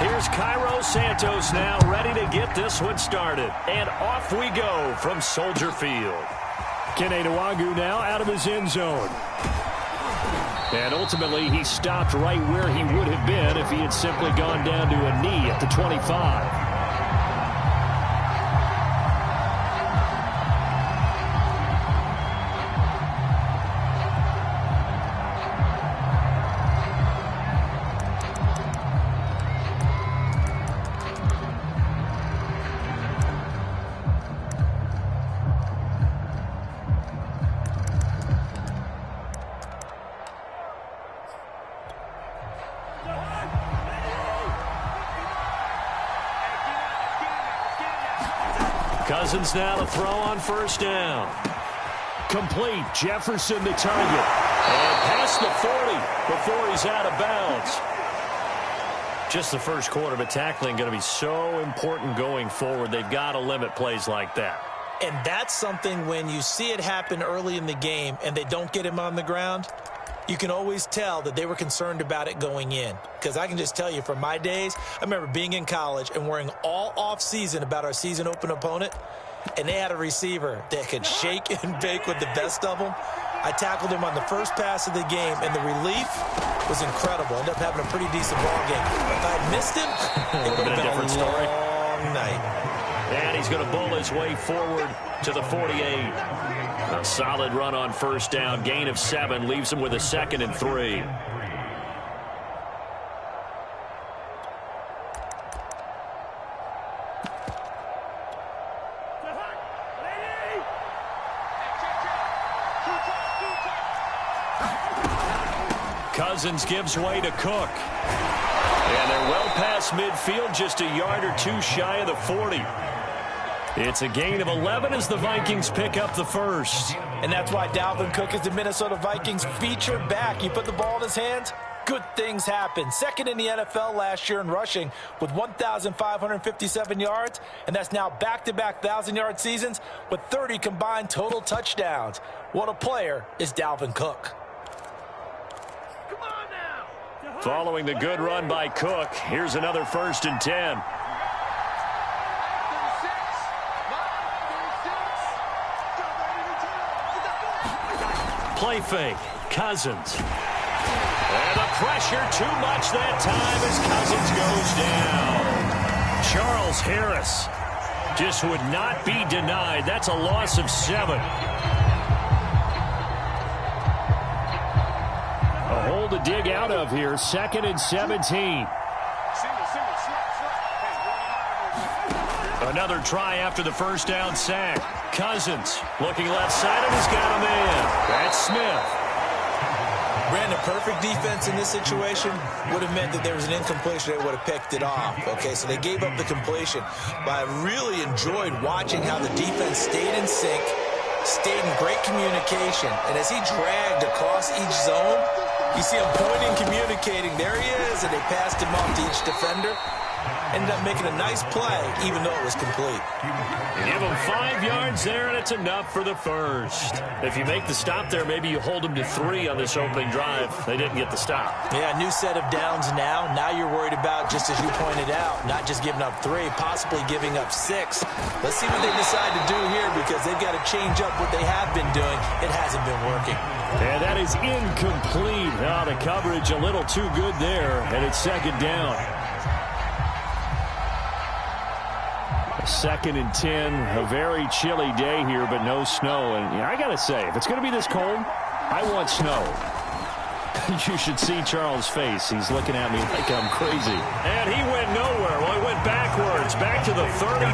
Here's Cairo Santos now ready to get this one started. And off we go from Soldier Field. Kene Nwangwu now out of his end zone. And ultimately, he stopped right where he would have been if he had simply gone down to a knee at the 25. Cousins now to throw on first down. Complete. Jefferson the target. And past the 40 before he's out of bounds. Just the first quarter, but tackling going to be so important going forward. They've got to limit plays like that. And that's something when you see it happen early in the game and they don't get him on the ground, you can always tell that they were concerned about it going in. Because I can just tell you from my days, I remember being in college and worrying all off-season about our season open opponent, and they had a receiver that could shake and bake with the best of them. I tackled him on the first pass of the game, and the relief was incredible. Ended up having a pretty decent ball game. If I had missed him, it would have been a different story. Long night. And he's going to bull his way forward to the 48. A solid run on first down. Gain of 7 leaves him with a 2nd and 3. Cousins gives way to Cook. And they're well past midfield, just a yard or two shy of the 40. It's a gain of 11 as the Vikings pick up the first. And that's why Dalvin Cook is the Minnesota Vikings featured back. You put the ball in his hands, good things happen. Second in the NFL last year in rushing with 1,557 yards. And that's now back-to-back 1,000-yard seasons with 30 combined total touchdowns. What a player is Dalvin Cook. Following the good run by Cook, here's another 1st and 10. Play fake. Cousins. And the pressure too much that time as Cousins goes down. Charles Harris just would not be denied. That's a loss of 7. A hole to dig out of here. 2nd and 17. Another try after the first down sack. Cousins looking left side and he's got a man. That's Smith. Brandon, perfect defense in this situation would have meant that there was an incompletion. They would have picked it off. Okay, so they gave up the completion. But I really enjoyed watching how the defense stayed in sync, stayed in great communication. And as he dragged across each zone, you see him pointing, communicating. There he is, and they passed him off to each defender. Ended up making a nice play, even though it was complete. Give him 5 yards there, and it's enough for the first. If you make the stop there, maybe you hold them to 3 on this opening drive. They didn't get the stop. Yeah, new set of downs now. Now you're worried about, just as you pointed out, not just giving up 3, possibly giving up 6. Let's see what they decide to do here because they've got to change up what they have been doing. It hasn't been working. And that is incomplete. Now the coverage a little too good there, and it's 2nd down. 2nd and 10, a very chilly day here, but no snow. And I got to say, if it's going to be this cold, I want snow. You should see Charles' face. He's looking at me like I'm crazy. And he went nowhere. Well, he went backwards, back to the 33.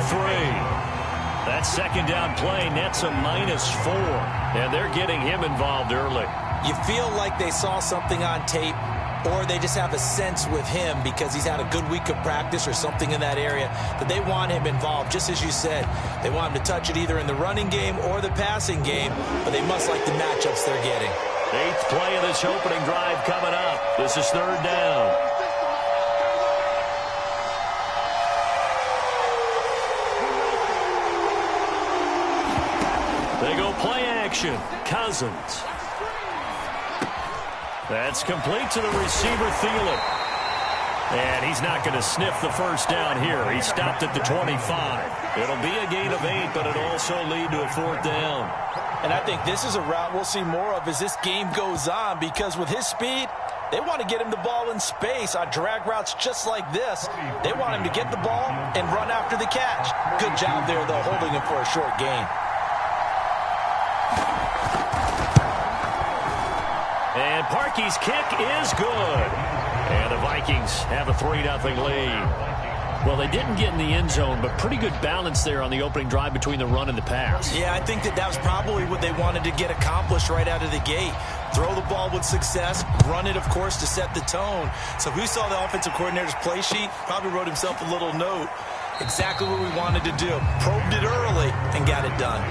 That 2nd down play nets a -4. And they're getting him involved early. You feel like they saw something on tape, or they just have a sense with him because he's had a good week of practice or something in that area that they want him involved. Just as you said, they want him to touch it either in the running game or the passing game, but they must like the matchups they're getting. 8th play of this opening drive coming up. This is 3rd down. They go play action. Cousins. That's complete to the receiver, Thielen. And he's not going to sniff the first down here. He stopped at the 25. It'll be a gain of 8, but it'll also lead to a 4th down. And I think this is a route we'll see more of as this game goes on, because with his speed, they want to get him the ball in space on drag routes just like this. They want him to get the ball and run after the catch. Good job there, though, holding him for a short gain. And Parkey's kick is good. And the Vikings have a 3-0 lead. Well, they didn't get in the end zone, but pretty good balance there on the opening drive between the run and the pass. Yeah, I think that was probably what they wanted to get accomplished right out of the gate. Throw the ball with success, run it, of course, to set the tone. So who saw the offensive coordinator's play sheet probably wrote himself a little note. Exactly what we wanted to do. Probed it early and got it done.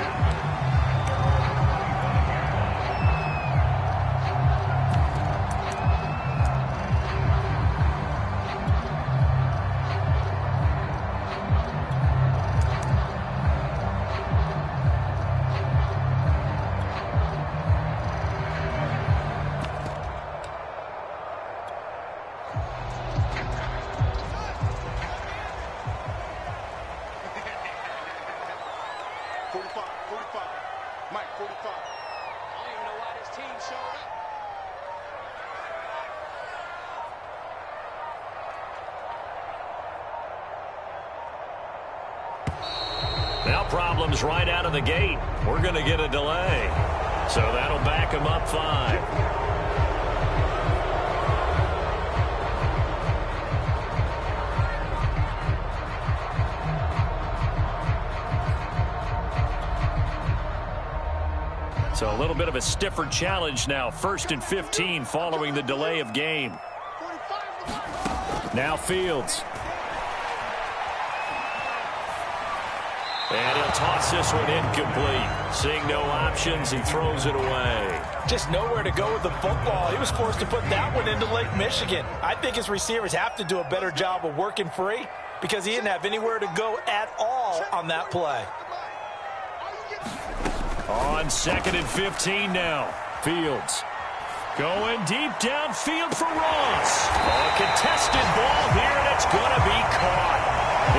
Now problems right out of the gate. We're going to get a delay. So that'll back him up 5. So a little bit of a stiffer challenge now. 1st and 15 following the delay of game. Now Fields. And he'll toss this one incomplete. Seeing no options, he throws it away. Just nowhere to go with the football. He was forced to put that one into Lake Michigan. I think his receivers have to do a better job of working free because he didn't have anywhere to go at all on that play. On 2nd and 15 now. Fields going deep downfield for Ross. A contested ball here, and it's going to be caught.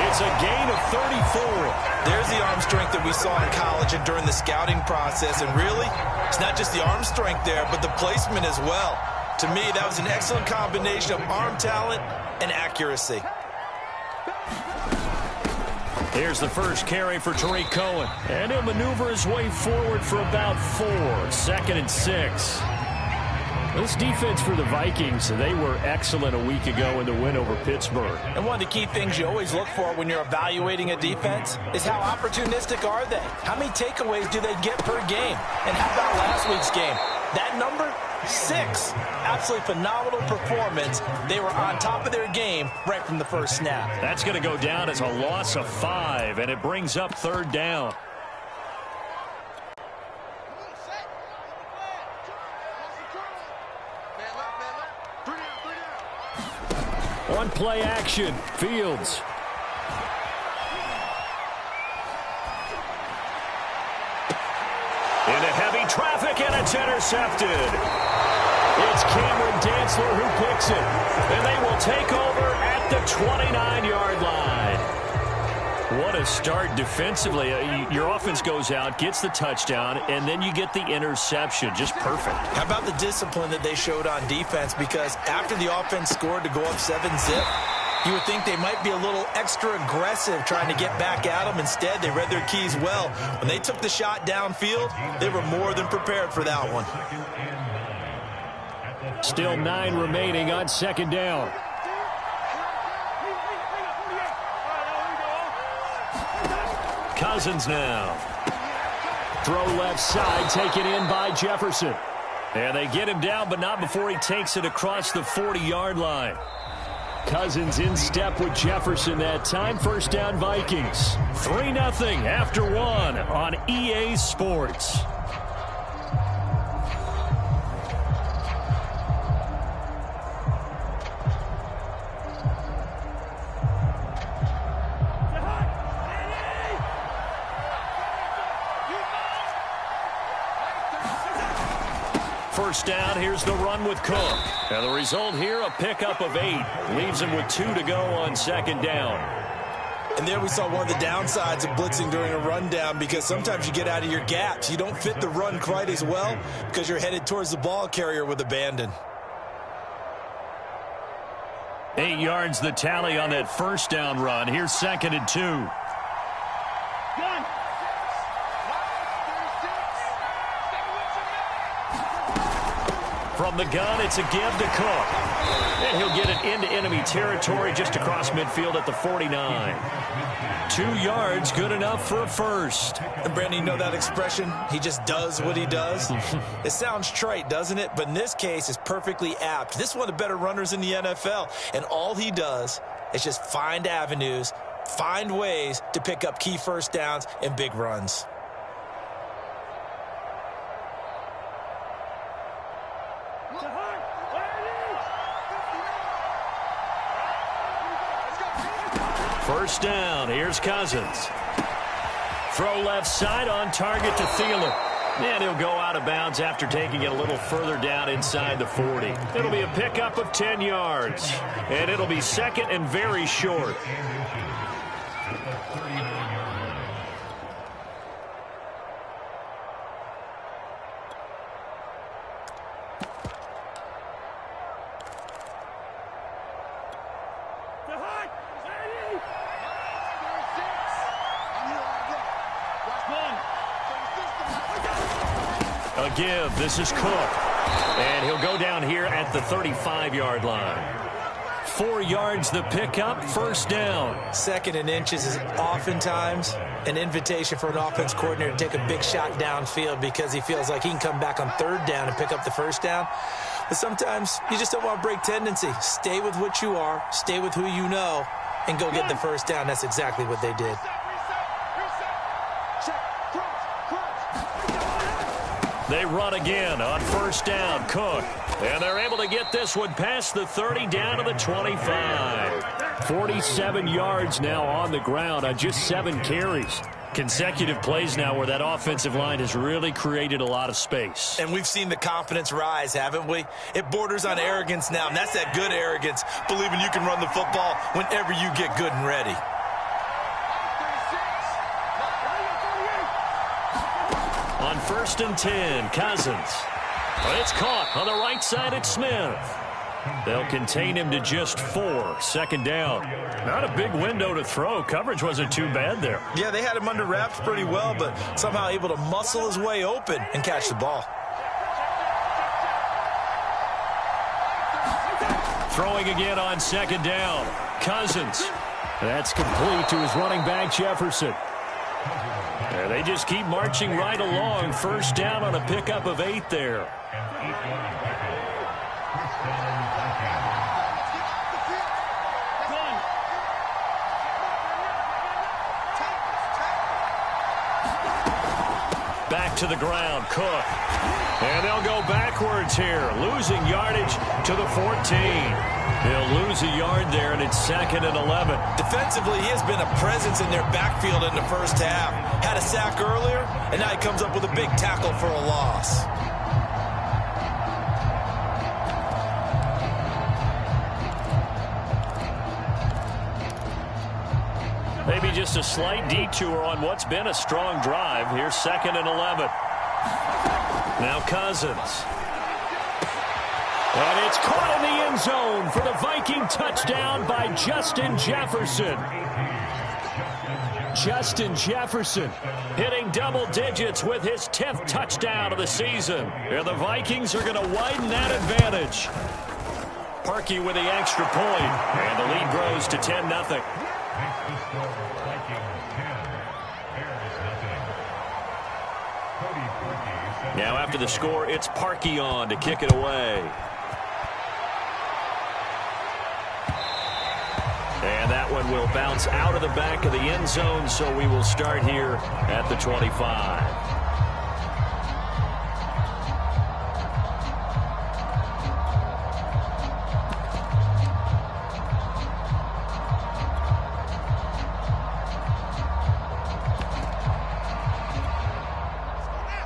It's a gain of 34. There's the arm strength that we saw in college and during the scouting process. And really, it's not just the arm strength there, but the placement as well. To me, that was an excellent combination of arm talent and accuracy. Here's the first carry for Tariq Cohen. And he'll maneuver his way forward for about 4. 2nd and 6. This defense for the Vikings, they were excellent a week ago in the win over Pittsburgh. And one of the key things you always look for when you're evaluating a defense is how opportunistic are they? How many takeaways do they get per game? And how about last week's game? That number, 6. Absolutely phenomenal performance. They were on top of their game right from the first snap. That's going to go down as a loss of 5, and it brings up 3rd down. On play action, Fields. Into heavy traffic, and it's intercepted. It's Cameron Dantzler who picks it. And they will take over at the 29-yard line. What a start defensively. Your offense goes out, gets the touchdown, and then you get the interception. Just perfect. How about the discipline that they showed on defense? Because after the offense scored to go up 7-zip, you would think they might be a little extra aggressive trying to get back at them. Instead, they read their keys well. When they took the shot downfield, they were more than prepared for that one. Still 9 remaining on 2nd down. Cousins now. Throw left side, taken in by Jefferson. And they get him down, but not before he takes it across the 40-yard line. Cousins in step with Jefferson that time. 1st down Vikings. 3-0 after 1 on EA Sports. first down. Here's the run with Cook. And the result here, a pickup of 8. Leaves him with 2 to go on second down. And there we saw one of the downsides of blitzing during a rundown, because sometimes you get out of your gaps. You don't fit the run quite as well because you're headed towards the ball carrier with abandon. 8 yards the tally on that first down run. Here's 2nd and 2. From the gun, it's a give to Cook. And he'll get it into enemy territory just across midfield at the 49. 2 yards, good enough for a first. And Brandon, you know that expression? He just does what he does. It sounds trite, doesn't it? But in this case, it's perfectly apt. This is one of the better runners in the NFL. And all he does is just find avenues, find ways to pick up key first downs and big runs. First down, here's Cousins. Throw left side on target to Thielen. And he'll go out of bounds after taking it a little further down inside the 40. It'll be a pickup of 10 yards. And it'll be second and very short. A give. This is Cook. And he'll go down here at the 35-yard line. 4 yards the pickup, first down. 2nd and inches is oftentimes an invitation for an offense coordinator to take a big shot downfield because he feels like he can come back on 3rd down and pick up the first down. But sometimes you just don't want to break tendency. Stay with what you are, stay with who you know, and go get the first down. That's exactly what they did. They run again on first down, Cook. And they're able to get this one past the 30 down to the 25. 47 yards now on the ground on just 7 carries. Consecutive plays now where that offensive line has really created a lot of space. And we've seen the confidence rise, haven't we? It borders on arrogance now, and that's that good arrogance, believing you can run the football whenever you get good and ready. On 1st and 10, Cousins. It's caught on the right side at Smith. They'll contain him to just 4. Second down. Not a big window to throw. Coverage wasn't too bad there. Yeah, they had him under wraps pretty well, but somehow able to muscle his way open and catch the ball. Throwing again on second down. Cousins. That's complete to his running back, Jefferson. And they just keep marching right along. First down on a pickup of 8 there. Back to the ground, Cook. And they'll go backwards here, losing yardage to the 14. They'll lose a yard there, and it's 2nd and 11. Defensively, he has been a presence in their backfield in the first half. Had a sack earlier, and now he comes up with a big tackle for a loss. Maybe just a slight detour on what's been a strong drive. Here's 2nd and 11. Now Cousins. And it's caught in the end zone for the Viking touchdown by Justin Jefferson. Justin Jefferson hitting double digits with his 10th touchdown of the season. And the Vikings are going to widen that advantage. Parkey with the extra point, and the lead grows to 10-0. Now after the score, it's Parkey on to kick it away. And that one will bounce out of the back of the end zone, so we will start here at the 25.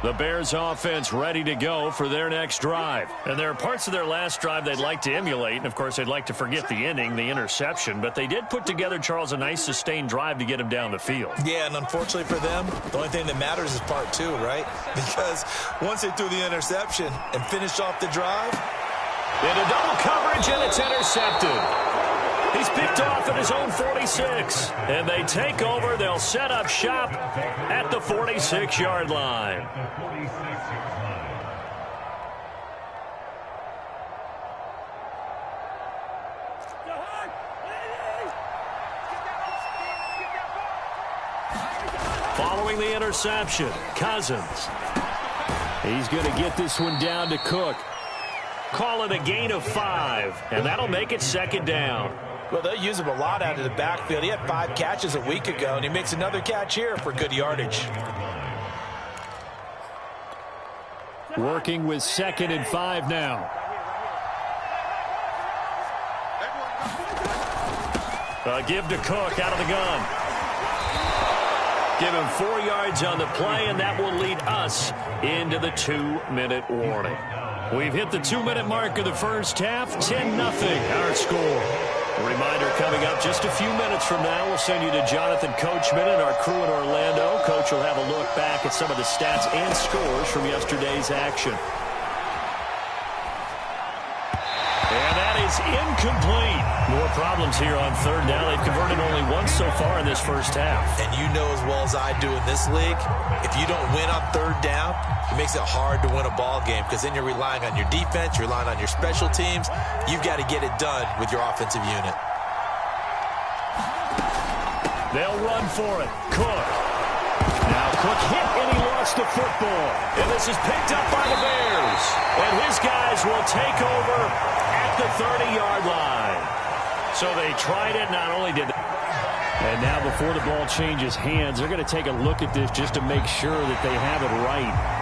The Bears offense ready to go for their next drive. And there are parts of their last drive they'd like to emulate. And, of course, they'd like to forget the ending, the interception. But they did put together, Charles, a nice sustained drive to get him down the field. Yeah, and unfortunately for them, the only thing that matters is part two, right? Because once they threw the interception and finished off the drive. Into double coverage, and it's intercepted. He's picked off at his own 46. And they take over. They'll set up shop at the 46-yard line. Following the interception, Cousins. He's going to get this one down to Cook. Call it a gain of 5, and that'll make it second down. Well, they'll use him a lot out of the backfield. He had 5 catches a week ago, and he makes another catch here for good yardage. Working with 2nd and 5 now. Give to Cook out of the gun. Give him 4 yards on the play, and that will lead us into the 2-minute warning. We've hit the 2-minute mark of the first half. 10-0 our score. A reminder coming up just a few minutes from now. We'll send you to Jonathan Coachman and our crew in Orlando. Coach will have a look back at some of the stats and scores from yesterday's action. And that is incomplete. More problems here on 3rd down. They've converted only once so far in this first half. And you know as well as I do in this league, if you don't win on 3rd down, it makes it hard to win a ball game because then you're relying on your defense, you're relying on your special teams. You've got to get it done with your offensive unit. They'll run for it. Cook. Now Cook hit and he lost the football. And this is picked up by the Bears. And his guys will take over at the 30-yard line. So they tried it. Not only did they... And now before the ball changes hands, they're going to take a look at this just to make sure that they have it right.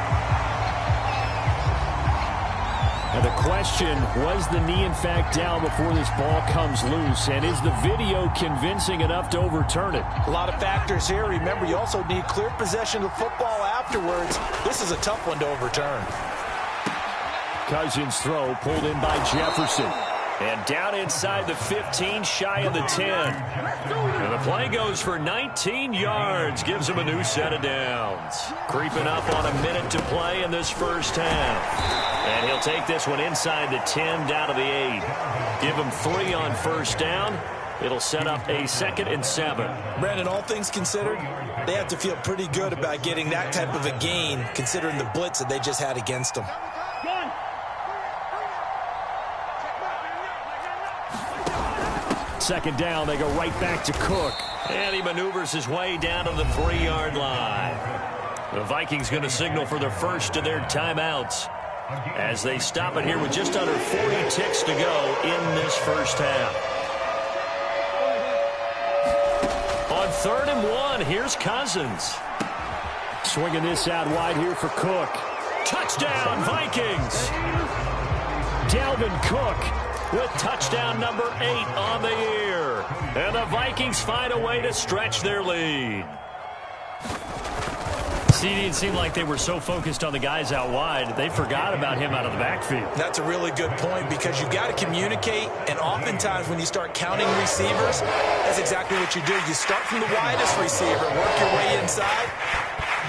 Now the question, was the knee in fact down before this ball comes loose? And is the video convincing enough to overturn it? A lot of factors here. Remember, you also need clear possession of the football afterwards. This is a tough one to overturn. Cousins' throw pulled in by Jefferson. And down inside the 15, shy of the 10. And the play goes for 19 yards. Gives him a new set of downs. Creeping up on a minute to play in this first half. And he'll take this one inside the 10, down to the 8. Give him 3 on first down. It'll set up a 2nd and 7. Brandon, all things considered, they have to feel pretty good about getting that type of a gain, considering the blitz that they just had against them. Second down, they go right back to Cook. And he maneuvers his way down to the 3-yard line. The Vikings going to signal for the first of their timeouts as they stop it here with just under 40 ticks to go in this first half. On 3rd and 1, here's Cousins. Swinging this out wide here for Cook. Touchdown, Vikings! Dalvin Cook with touchdown number 8 on the year. And the Vikings find a way to stretch their lead. It seemed like they were so focused on the guys out wide, they forgot about him out of the backfield. That's a really good point because you've got to communicate, and oftentimes when you start counting receivers, that's exactly what you do. You start from the widest receiver, work your way inside.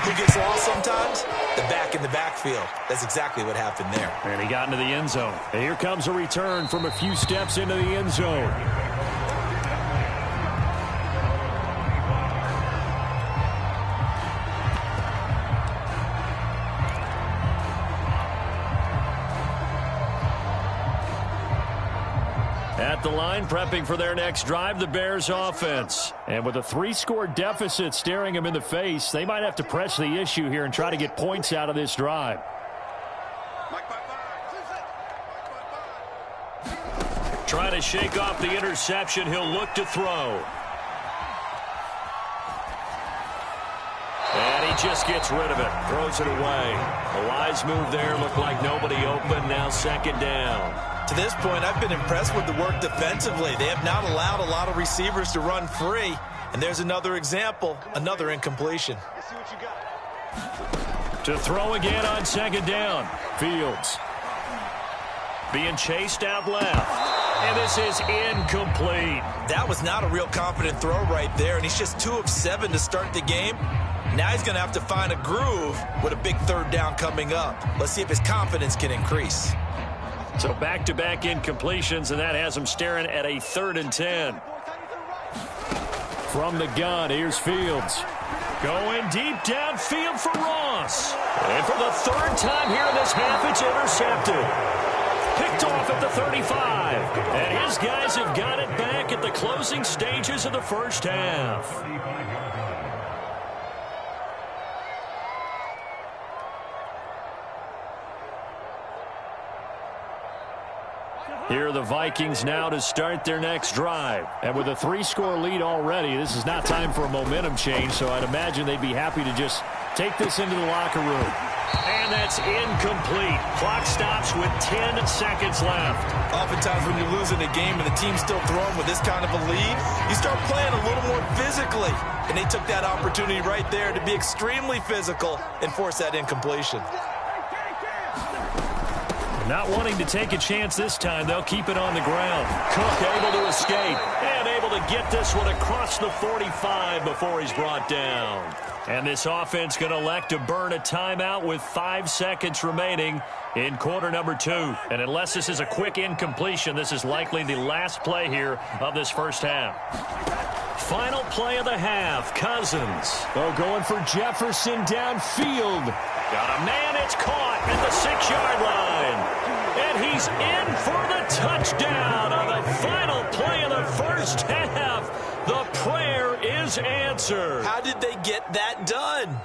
Who gets lost sometimes? The back in the backfield. That's exactly what happened there. And he got into the end zone. And here comes a return from a few steps into the end zone. At the line, prepping for their next drive, the Bears offense. And with a 3-score deficit staring them in the face, they might have to press the issue here and try to get points out of this drive. Trying to shake off the interception, he'll look to throw. And he just gets rid of it, throws it away. A wise move there, looked like nobody open, now 2nd down. To this point, I've been impressed with the work defensively. They have not allowed a lot of receivers to run free. And there's another example, another incompletion. To throw again on second down. Fields being chased out left. And this is incomplete. That was not a real confident throw right there, and he's just 2 of 7 to start the game. Now he's going to have to find a groove with a big third down coming up. Let's see if his confidence can increase. So back-to-back incompletions, and that has him staring at a 3rd and 10. From the gun, here's Fields. Going deep downfield for Ross. And for the 3rd time here in this half, it's intercepted. Picked off at the 35. And his guys have got it back at the closing stages of the first half. Here are the Vikings now to start their next drive. And with a 3-score lead already, this is not time for a momentum change, so I'd imagine they'd be happy to just take this into the locker room. And that's incomplete. Clock stops with 10 seconds left. Oftentimes when you're losing a game and the team's still throwing with this kind of a lead, you start playing a little more physically. And they took that opportunity right there to be extremely physical and force that incompletion. Not wanting to take a chance this time, they'll keep it on the ground. Cook able to escape and able to get this one across the 45 before he's brought down. And this offense going to elect to burn a timeout with 5 seconds remaining in quarter number 2. And unless this is a quick incompletion, this is likely the last play here of this first half. Final play of the half, Cousins. Oh, going for Jefferson downfield. Got a man, it's caught at the 6-yard line. And he's in for the touchdown on the final play of the first half. The prayer is answered. How did they get that done?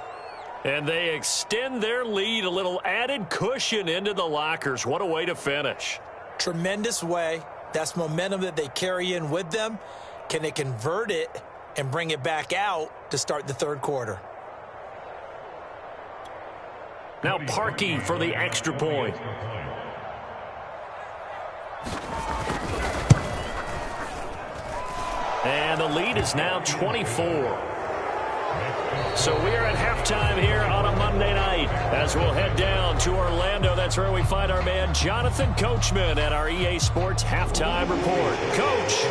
And they extend their lead, a little added cushion into the lockers. What a way to finish. Tremendous way. That's momentum that they carry in with them. Can they convert it and bring it back out to start the 3rd quarter? Now Parkey for the extra point. And the lead is now 24. So we are at halftime here on a Monday night as we'll head down to Orlando. That's where we find our man Jonathan Coachman at our EA Sports Halftime Report. Coach.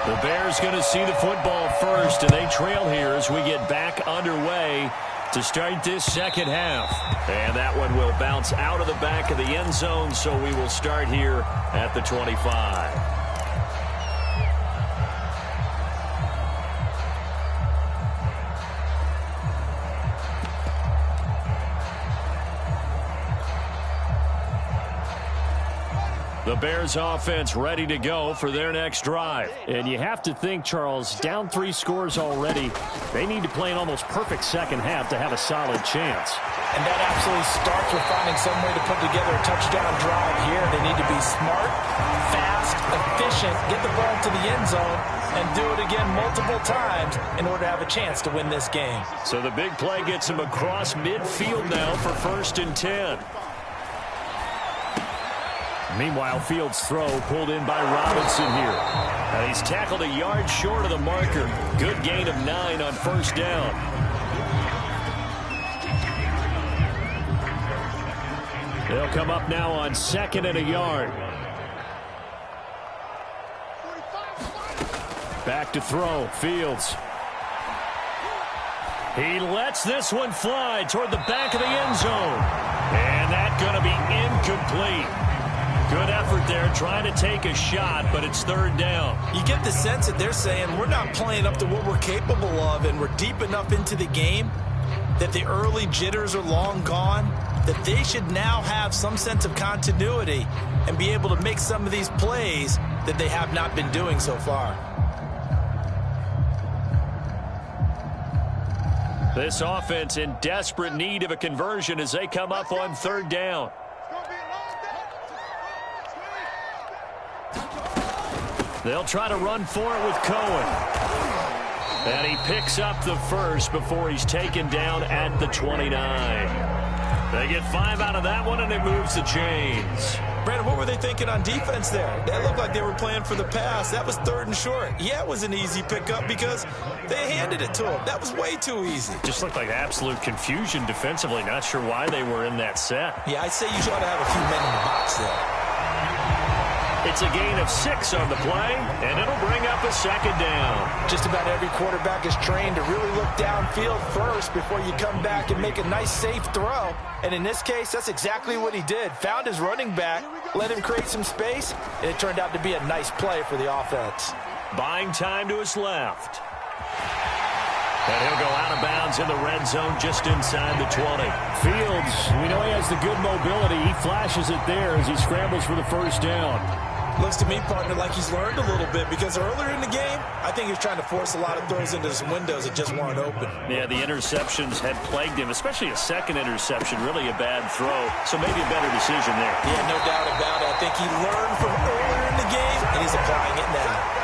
The Bears going to see the football first, and they trail here as we get back underway to start this second half. And that one will bounce out of the back of the end zone, so we will start here at the 25. The Bears offense ready to go for their next drive. And you have to think, Charles, down 3 scores already. They need to play an almost perfect second half to have a solid chance. And that absolutely starts with finding some way to put together a touchdown drive here. They need to be smart, fast, efficient, get the ball to the end zone, and do it again multiple times in order to have a chance to win this game. So the big play gets him across midfield now for 1st and 10. Meanwhile, Fields' throw pulled in by Robinson here. And he's tackled a yard short of the marker. Good gain of 9 on 1st down. They'll come up now on 2nd and a yard. Back to throw, Fields. He lets this one fly toward the back of the end zone. And that's going to be incomplete. Good effort there, trying to take a shot, but it's 3rd down. You get the sense that they're saying we're not playing up to what we're capable of, and we're deep enough into the game that the early jitters are long gone, that they should now have some sense of continuity and be able to make some of these plays that they have not been doing so far. This offense in desperate need of a conversion as they come up on 3rd down. They'll try to run for it with Cohen. And he picks up the first before he's taken down at the 29. They get 5 out of that one, and it moves the chains. Brandon, what were they thinking on defense there? That looked like they were playing for the pass. That was 3rd and short. Yeah, it was an easy pickup because they handed it to him. That was way too easy. Just looked like absolute confusion defensively. Not sure why they were in that set. Yeah, I'd say you ought to have a few men in the box there. It's a gain of 6 on the play, and it'll bring up a 2nd down. Just about every quarterback is trained to really look downfield first before you come back and make a nice, safe throw. And in this case, that's exactly what he did. Found his running back, let him create some space, and it turned out to be a nice play for the offense. Buying time to his left. And he'll go out of bounds in the red zone just inside the 20. Fields, we know he has the good mobility. He flashes it there as he scrambles for the 1st down. Looks to me, partner, like he's learned a little bit because earlier in the game, I think he was trying to force a lot of throws into some windows that just weren't open. Yeah, the interceptions had plagued him, especially a 2nd interception, really a bad throw. So maybe a better decision there. Yeah, no doubt about it. I think he learned from earlier in the game, and he's applying it now.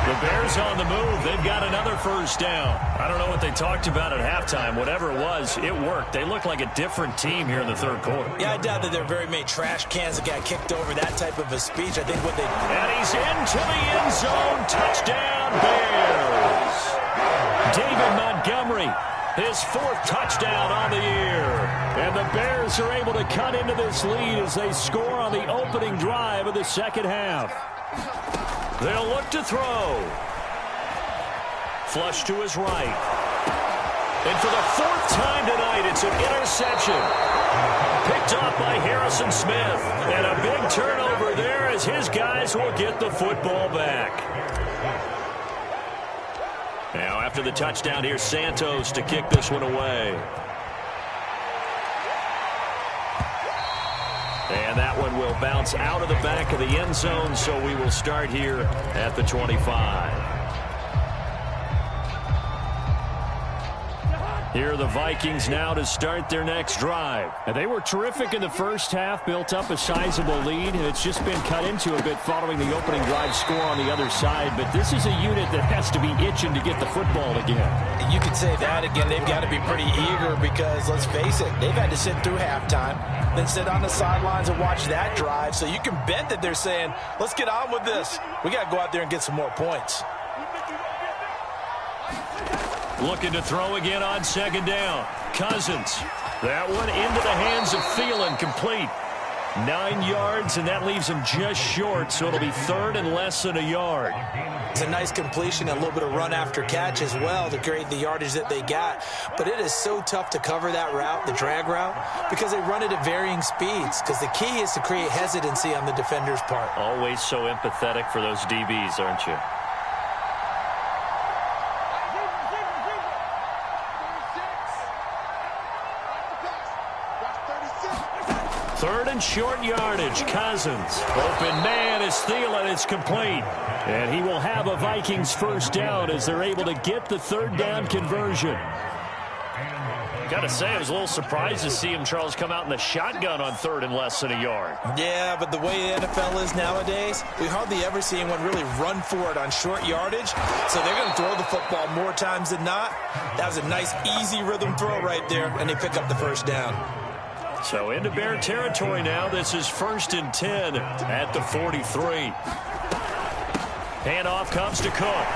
The Bears on the move. They've got another 1st down. I don't know what they talked about at halftime. Whatever it was, it worked. They look like a different team here in the 3rd quarter. Yeah, I doubt that there are very many trash cans that got kicked over that type of a speech. I think what they... And he's into the end zone. Touchdown, Bears. David Montgomery, his 4th touchdown on the year. And the Bears are able to cut into this lead as they score on the opening drive of the 2nd half. They'll look to throw. Flush to his right. And for the 4th time tonight, it's an interception. Picked off by Harrison Smith. And a big turnover there as his guys will get the football back. Now after the touchdown, here's Santos to kick this one away. And that one will bounce out of the back of the end zone, so we will start here at the 25. Here are the Vikings now to start their next drive. And they were terrific in the 1st half, built up a sizable lead. It's just been cut into a bit following the opening drive score on the other side. But this is a unit that has to be itching to get the football again. You could say that again. They've got to be pretty eager because, let's face it, they've had to sit through halftime, then sit on the sidelines and watch that drive. So you can bet that they're saying, let's get on with this. We got to go out there and get some more points. Looking to throw again on 2nd down. Cousins. That one into the hands of Thielen, complete. 9 yards, and that leaves him just short, so it'll be 3rd and less than a yard. It's a nice completion and a little bit of run after catch as well to create the yardage that they got. But it is so tough to cover that route, the drag route, because they run it at varying speeds. Because the key is to create hesitancy on the defender's part. Always so empathetic for those DBs, aren't you? Third and short yardage. Cousins. Open man is Thielen. It's complete. And he will have a Vikings 1st down as they're able to get the 3rd down conversion. Got to say, I was a little surprised to see him, Charles, come out in the shotgun on 3rd and less than a yard. Yeah, but the way the NFL is nowadays, we hardly ever see anyone really run for it on short yardage. So they're going to throw the football more times than not. That was a nice, easy rhythm throw right there, and they pick up the 1st down. So into Bear territory now. This is 1st and 10 at the 43. Handoff comes to Cook.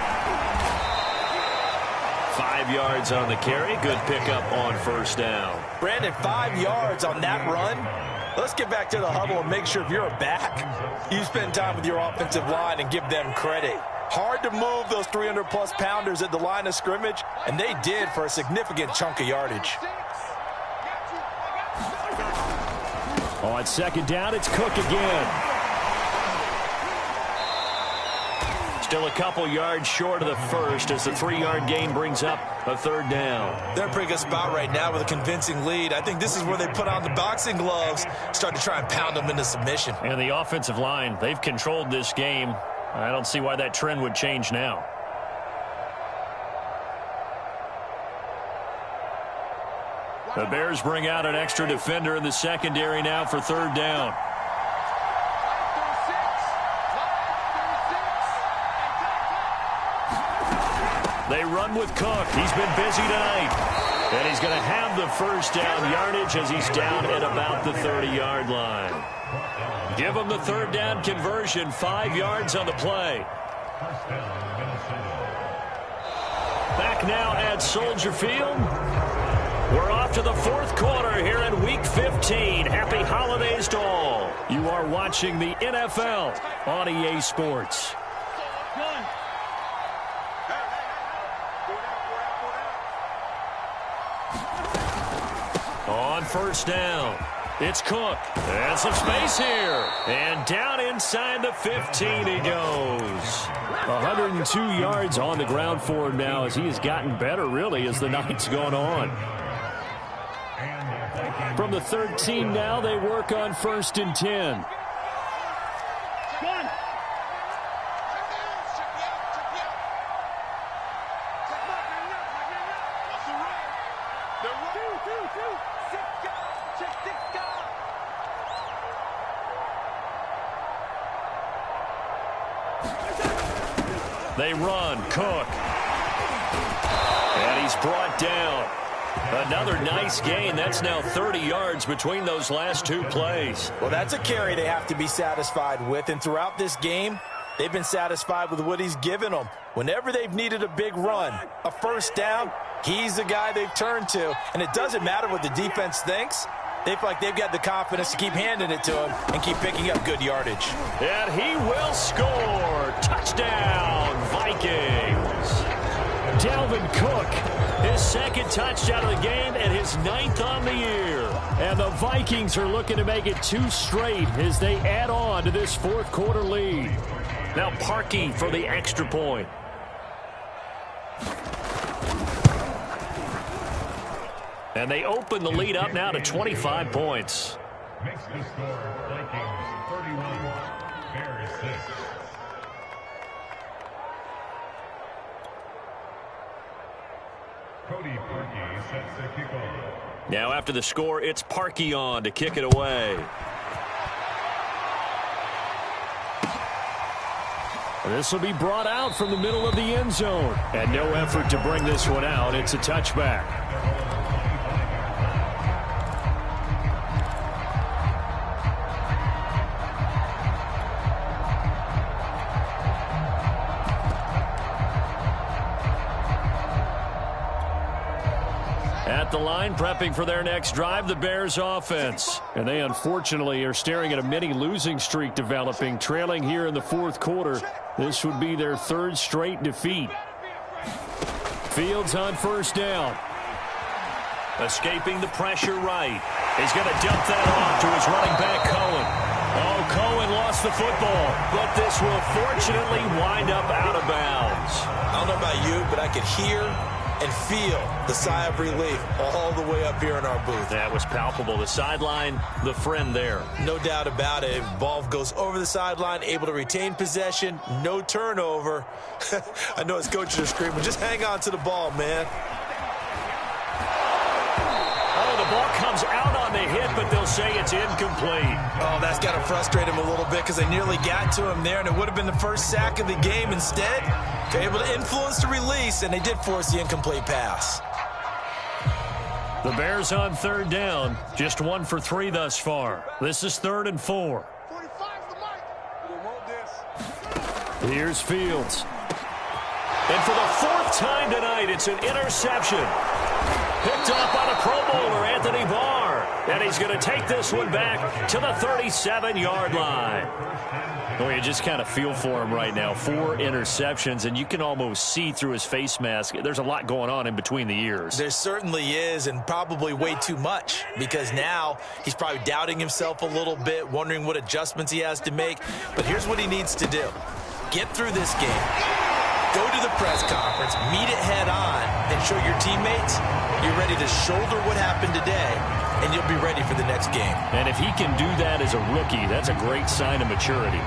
5 yards on the carry. Good pickup on 1st down. Brandon, 5 yards on that run. Let's get back to the huddle and make sure if you're a back, you spend time with your offensive line and give them credit. Hard to move those 300-plus pounders at the line of scrimmage, and they did for a significant chunk of yardage. On 2nd down, it's Cook again. Still a couple yards short of the 1st as the 3-yard gain brings up a 3rd down. They're in a pretty good spot right now with a convincing lead. I think this is where they put on the boxing gloves, start to try and pound them into submission. And the offensive line, they've controlled this game. I don't see why that trend would change now. The Bears bring out an extra defender in the secondary now for 3rd down. They run with Cook. He's been busy tonight. And he's going to have the 1st down yardage as he's down at about the 30-yard line. Give them the third down conversion, 5 yards on the play. Back now at Soldier Field. We're off to the fourth quarter here in Week 15. Happy holidays to all. You are watching the NFL on EA Sports. On first down, it's Cook. And some space here. And down inside the 15 he goes. 102 yards on the ground for him now as he has gotten better, really, as the night's gone on. From the 13 now, they work on 1st and 10. They run, Cook. And he's brought down. Another nice gain. That's now 30 yards between those last 2 plays. Well, that's a carry they have to be satisfied with. And throughout this game, they've been satisfied with what he's given them. Whenever they've needed a big run, a first down, he's the guy they've turned to. And it doesn't matter what the defense thinks. They feel like they've got the confidence to keep handing it to him and keep picking up good yardage. And he will score. Touchdown, Vikings. Dalvin Cook, his 2nd touchdown of the game and his 9th on the year. And the Vikings are looking to make it 2 straight as they add on to this 4th quarter lead. Now Parkey for the extra point. And they open the lead up now to 25 points. Makes the score Vikings 31, Bears 6. Cody Parkey sets the kickoff. Now after the score, it's Parkey on to kick it away. This will be brought out from the middle of the end zone. And no effort to bring this one out. It's a touchback. At the line, prepping for their next drive, the Bears offense. And they unfortunately are staring at a mini losing streak developing, trailing here in the 4th quarter. This would be their 3rd straight defeat. Fields on first down. Escaping the pressure right. He's going to dump that off to his running back, Cohen. Oh, Cohen lost the football, but this will fortunately wind up out of bounds. I don't know about you, but I could hear and feel the sigh of relief all the way up here in our booth. That was palpable. The sideline, the friend there. No doubt about it. Ball goes over the sideline, able to retain possession, no turnover. I know his coaches are screaming, just hang on to the ball, man. Oh, the ball comes out on the hit, but they'll say it's incomplete. Oh, that's got to frustrate him a little bit because they nearly got to him there, and it would have been the first sack of the game. Instead, they're able to influence the release, and they did force the incomplete pass. The Bears on 3rd down, just 1 for 3 thus far. This is 3rd and 4. Here's Fields. And for the 4th time tonight, it's an interception. Picked up by the Pro Bowler, Anthony Barr. And he's going to take this one back to the 37-yard line. Well, you just kind of feel for him right now. 4 interceptions, and you can almost see through his face mask. There's a lot going on in between the ears. There certainly is, and probably way too much, because now he's probably doubting himself a little bit, wondering what adjustments he has to make. But here's what he needs to do. Get through this game. Go to the press conference, meet it head on, and show your teammates you're ready to shoulder what happened today, and you'll be ready for the next game. And if he can do that as a rookie, that's a great sign of maturity.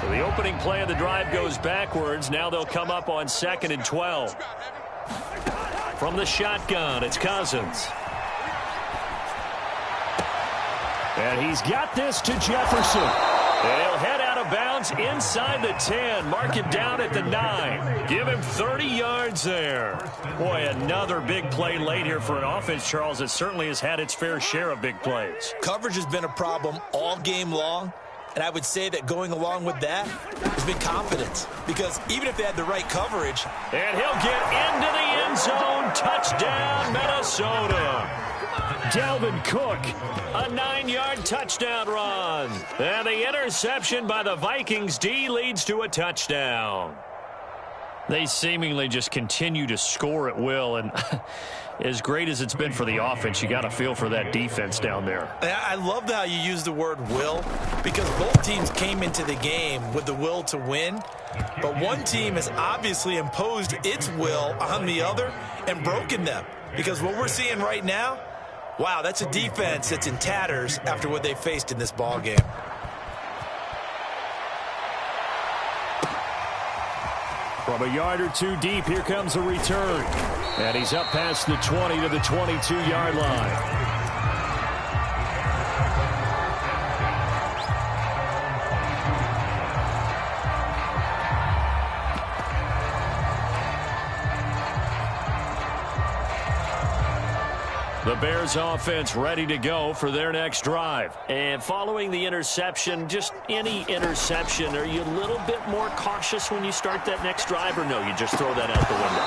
So the opening play of the drive goes backwards. Now they'll come up on 2nd and 12. From the shotgun, it's Cousins. And he's got this to Jefferson. And he'll head out of of bounds inside the 10. Mark it down at the 9. Give him 30 yards there. Boy, another big play late here for an offense, Charles, that certainly has had its fair share of big plays. Coverage has been a problem all game long. And I would say that going along with that has been confidence. Because even if they had the right coverage. And he'll get into the end zone. Touchdown, Minnesota. Dalvin Cook, a 9-yard touchdown run. And the interception by the Vikings D leads to a touchdown. They seemingly just continue to score at will. And as great as it's been for the offense, you got to feel for that defense down there. I love how you use the word will, because both teams came into the game with the will to win. But one team has obviously imposed its will on the other and broken them. Because what we're seeing right now, wow, that's a defense that's in tatters after what they faced in this ball game. From a yard or two deep, here comes a return. And he's up past the 20 to the 22-yard line. The Bears offense ready to go for their next drive. And following the interception, just any interception, are you a little bit more cautious when you start that next drive, or no, you just throw that out the window?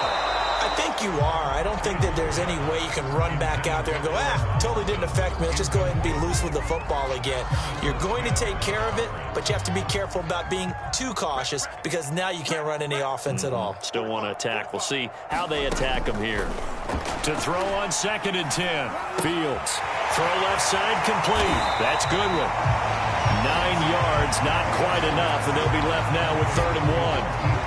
I think you are. I don't think that there's any way you can run back out there and go, totally didn't affect me. Let's just go ahead and be loose with the football again. You're going to take care of it, but you have to be careful about being too cautious, because now you can't run any offense at all. Still want to attack. We'll see how they attack them here. To throw on 2nd and 10. Fields. Throw left side complete. That's good one. 9 yards, not quite enough, and they'll be left now with 3rd and 1.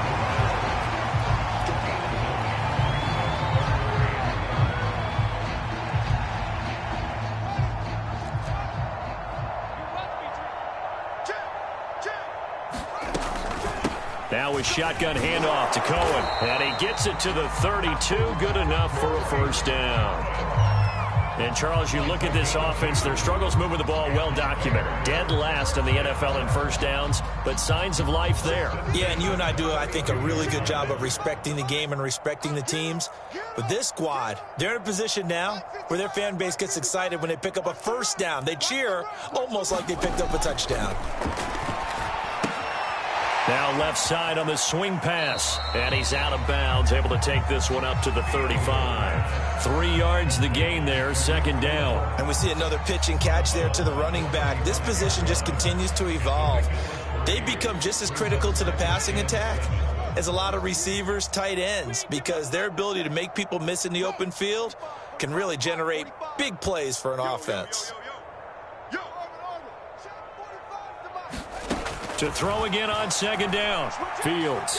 Now a shotgun handoff to Cohen. And he gets it to the 32. Good enough for a first down. And, Charles, you look at this offense, their struggles moving the ball well documented. Dead last in the NFL in first downs, but signs of life there. Yeah, and you and I do, I think, a really good job of respecting the game and respecting the teams. But this squad, they're in a position now where their fan base gets excited when they pick up a first down. They cheer almost like they picked up a touchdown. Now left side on the swing pass. And he's out of bounds, able to take this one up to the 35. 3 yards the gain there, 2nd down. And we see another pitch and catch there to the running back. This position just continues to evolve. They become just as critical to the passing attack as a lot of receivers, tight ends, because their ability to make people miss in the open field can really generate big plays for an offense. To throw again on 2nd down. Fields.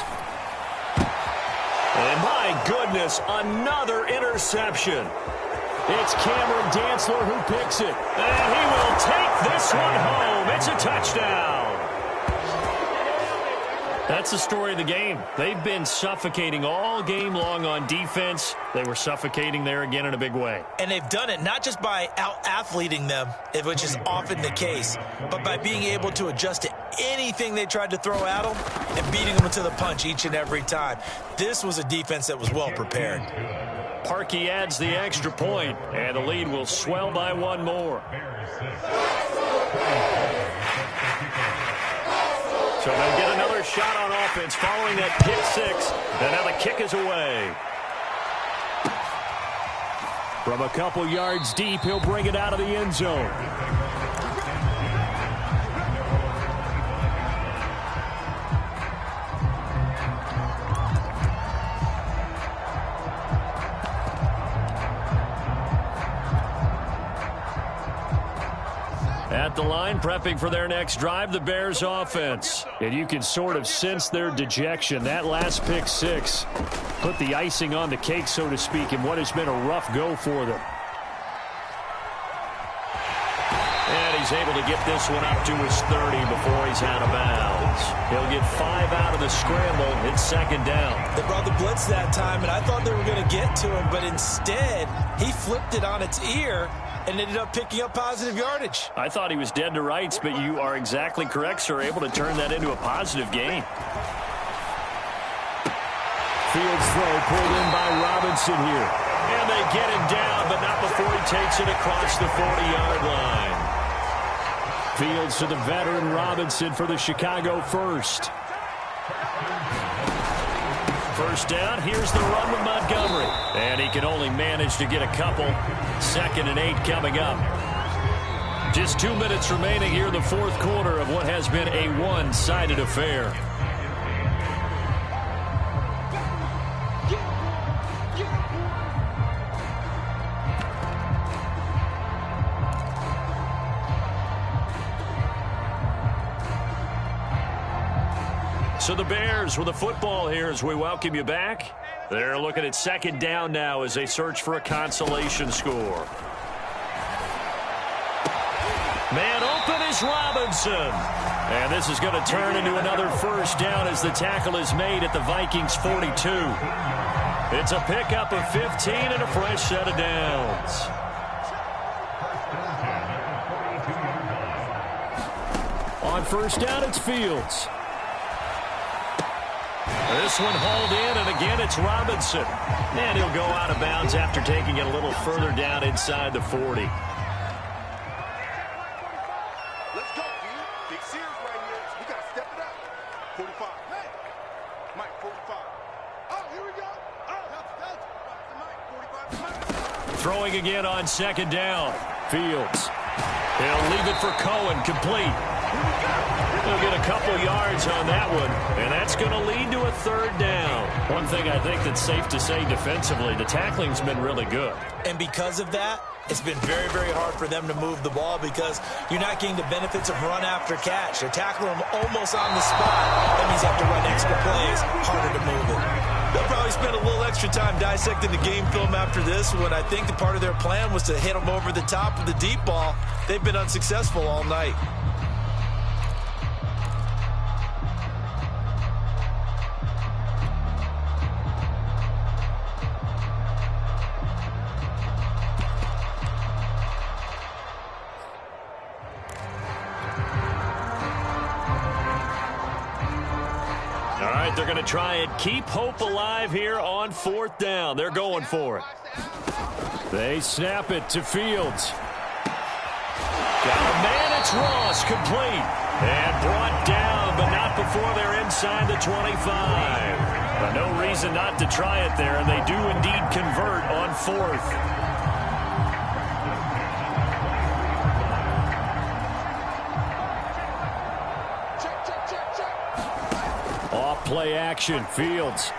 And my goodness, another interception. It's Cameron Dantzler who picks it. And he will take this one home. It's a touchdown. That's the story of the game. They've been suffocating all game long on defense. They were suffocating there again in a big way. And they've done it not just by out-athleting them, which is often the case, but by being able to adjust to anything they tried to throw at them and beating them to the punch each and every time. This was a defense that was well prepared. Parkey adds the extra point, and the lead will swell by one more. So they'll get another shot on offense following that pick 6. And now the kick is away. From a couple yards deep, he'll bring it out of the end zone. At the line, prepping for their next drive, the Bears offense. And you can sort of sense their dejection. That last pick 6 put the icing on the cake, so to speak, in what has been a rough go for them. And he's he's able to get this one up to his 30 before he's out of bounds. He'll get 5 out of the scramble. It's second down. They brought the blitz that time, and I thought they were going to get to him, but instead he flipped it on its ear and ended up picking up positive yardage. I thought he was dead to rights, but you are exactly correct, sir. Able to turn that into a positive gain. Fields throw pulled in by Robinson here. And they get him down, but not before he takes it across the 40-yard line. Fields to the veteran Robinson for the Chicago first. First down, here's the run with Montgomery. And he can only manage to get a couple. 2nd and 8 coming up. Just 2 minutes remaining here in the fourth quarter of what has been a one-sided affair. So the Bears with the football here as we welcome you back. They're looking at second down now as they search for a consolation score. Man open is Robinson. And this is going to turn into another first down as the tackle is made at the Vikings 42. It's a pickup of 15 and a fresh set of downs. On first down, it's Fields. This one hauled in, and again it's Robinson. And he'll go out of bounds after taking it a little further down inside the 40. Let's go, dude. Big series right here. We got to step it up. 45. Hey, Mike, 45. Oh, here we go. Oh, that's Mike, 45. Throwing again on second down. Fields. He'll leave it for Cohen, complete. He'll get a couple yards on that one, and that's going to lead to a third down. One thing I think that's safe to say defensively, the tackling's been really good. And because of that, it's been very, very hard for them to move the ball because you're not getting the benefits of run after catch. They're tackling them almost on the spot. That means you have to run extra plays, harder to move it. They'll probably spend a little extra time dissecting the game film after this one. I think the part of their plan was to hit them over the top of the deep ball. They've been unsuccessful all night. They're going to try and keep hope alive here on fourth down. They're going for it. They snap it to Fields. Got a man, it's Ross, complete. And brought down, but not before they're inside the 25. But no reason not to try it there, and they do indeed convert on fourth. Play action. Fields.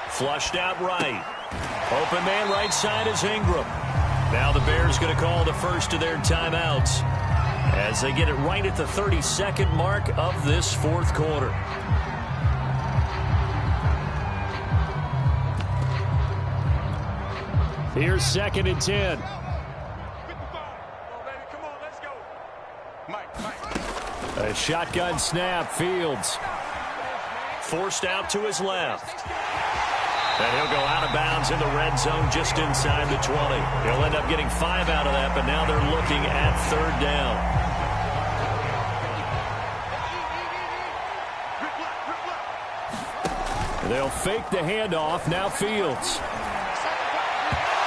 Flushed out right. Open man right side is Ingram. Now the Bears going to call the first of their timeouts as they get it right at the 32nd mark of this fourth quarter. Here's 2nd and 10. A shotgun snap. Fields. Forced out to his left. And he'll go out of bounds in the red zone just inside the 20. He'll end up getting 5 out of that, but now they're looking at third down. They'll fake the handoff. Now Fields.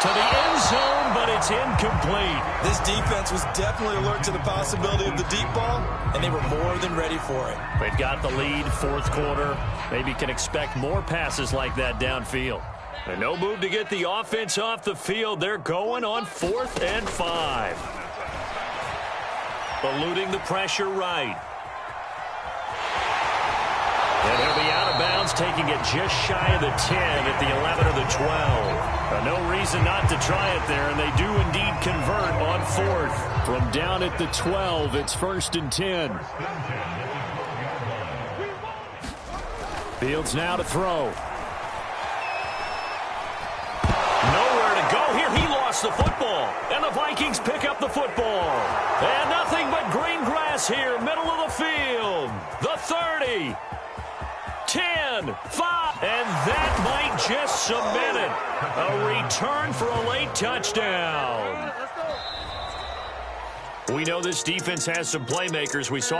To the end zone, but it's incomplete. This defense was definitely alert to the possibility of the deep ball, and they were more than ready for it. They've got the lead, fourth quarter. Maybe can expect more passes like that downfield. And no move to get the offense off the field. They're going on 4th and 5. Eluding the pressure right. And he'll be out of bounds, taking it just shy of the 10 at the 11 or the 12. No reason not to try it there, and they do indeed convert on 4th. From down at the 12, it's 1st and 10. Fields now to throw. Nowhere to go here. He lost gets the football, and the Vikings pick up the football. And nothing but green grass here, middle of the field. The 30, 10, 5, and that might just cement it. A return for a late touchdown. We know this defense has some playmakers. We saw